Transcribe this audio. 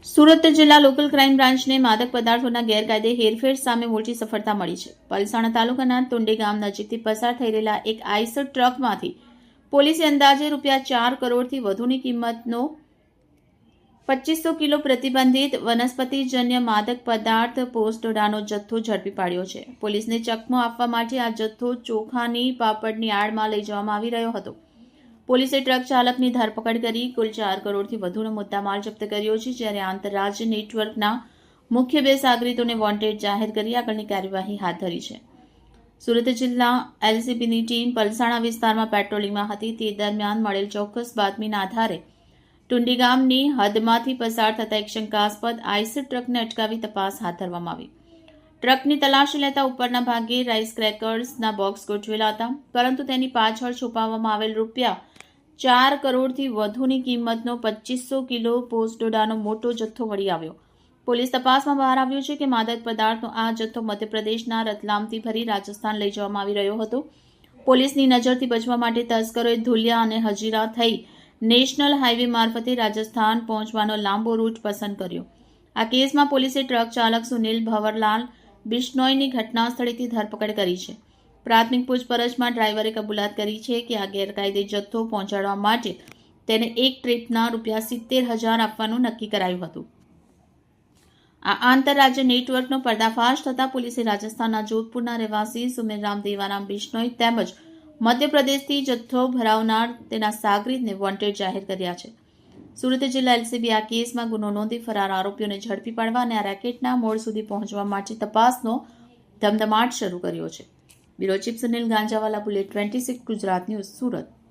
સુરત જિલ્લા local crime બ્રાન્ચને માદક પદાર્થોના ગેરકાયદે હેરફેર સામે મોટી સફળતા મળી છે. પલસાણા તાલુકાના તુંડી ગામ નજીકથી પસાર થઈ રહેલા એક આઈસર ટ્રકમાંથી પોલીસે અંદાજે ₹4 કરોડથી વધુની કિંમતનો 2500 કિલો પ્રતિબંધિત વનસ્પતિજન્ય માદક પદાર્થ પોસ્ટડોડાનો જથ્થો ઝડપી પાડ્યો છે. પોલીસને ચકમો આપવા માટે આ જથ્થો ચોખાની પાપડની આડમાં લઈ જવામાં આવી રહ્યો હતો. પોલીસે ટ્રક ચાલકની ધરપકડ કરી કુલ 4 કરોડથી વધુનો મુદ્દામાલ જપ્ત કર્યો છે, જ્યારે આંતરરાજ્ય નેટવર્કના મુખ્ય 2 સાગરીતોને વોન્ટેડ જાહેર કરી આગળની કાર્યવાહી હાથ ધરી છે. સુરત જિલ્લા એલસીબીની ટીમ પલસાણા વિસ્તારમાં પેટ્રોલિંગમાં હતી. તે દરમિયાન મળેલ ચોક્કસ બાતમીના આધારે ટુંડી ગામની હદમાંથી પસાર થતા એક શંકાસ્પદ આઈસર ટ્રકને અટકાવી તપાસ હાથ ધરવામાં આવી. ટ્રકની તલાશી લેતા ઉપરના ભાગે રાઈસ ક્રેકર્સના બોક્સ ગોઠવેલા હતા, પરંતુ તેની પાછળ છુપાવવામાં આવેલ ₹4 કરોડથી વધુની કિંમતનો 2500 કિલો પોસ્ટડોડાનો મોટો જથ્થો મળી આવ્યો. પોલીસ તપાસમાં બહાર આવ્યું છે કે માદક પદાર્થનો આ જથ્થો મધ્યપ્રદેશના રતલામથી ભરી રાજસ્થાન લઈ જવામાં આવી રહ્યો હતો. પોલીસની નજરથી બચવા માટે તસ્કરોએ ધુલિયા અને હજીરા થઈ નેશનલ હાઈવે મારફતે રાજસ્થાન પહોંચવાનો લાંબો રૂટ પસંદ કર્યો. આ કેસમાં પોલીસે ટ્રક ચાલક સુનિલ ભવરલાલ બિશ્નોઈની ઘટના સ્થળેથી ધરપકડ કરી છે. પ્રાથમિક પૂછપરછમાં ડ્રાઈવરે કબૂલાત કરી છે કે આ ગેરકાયદે જથ્થો પહોંચાડવા માટે તેને એક ટ્રીપના ₹70,000 આપવાનું નક્કી કરાયું હતું. આ આંતરરાજ્ય નેટવર્કનો પર્દાફાશ થતાં પોલીસે રાજસ્થાનના જોધપુરના રહેવાસી સુમેરરામ દેવારામ બિશ્નોઈ તેમજ મધ્યપ્રદેશથી જથ્થો ભરાવનાર તેના સાગરીતને વોન્ટેડ જાહેર કર્યા છે. સુરત જિલ્લા એલસીબી આ કેસમાં ગુનો નોંધી ફરાર આરોપીઓને ઝડપી પાડવા અને આ રેકેટના મૂળ સુધી પહોંચવા માટે તપાસનો ધમધમાટ શરૂ કર્યો છે. Bureau chief Sunil Ganjawala, bullet 26 Gujarat news, Surat.